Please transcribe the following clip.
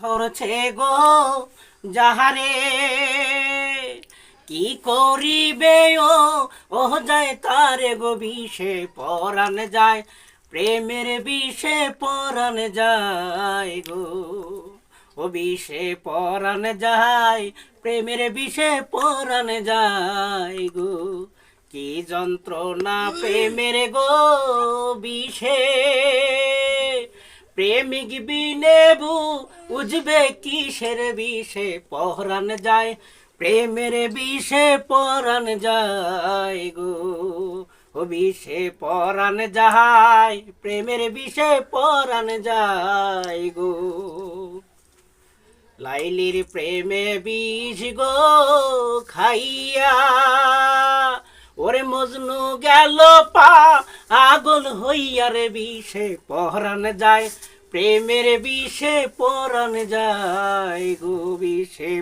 ধরছে গো যাহারে কি করিবে ও যায় তারে গো বিষে পরাণ যায়, প্রেমের বিষে পরাণ যায় গো, ও বিষে পরাণ যায়, প্রেমের বিষে পরাণ যায় গো। কি যন্ত্রণা প্রেমের গো বিষে, প্রেমিক বিনে বুঝবে কিসের বিষে পরাণ যায়, প্রেমের বিষে পরাণ যায় গো, ও বিষে পরাণ যায়, প্রেমের বিষে পরাণ যায় গো। লাইলির প্রেমে বিষ গো খাইয়া, ওরে মজনু গেল পা আগুন হইয়া রে বিষে পরাণ যায়, প্রেমের বিষে পরাণ যায় গো, বিষে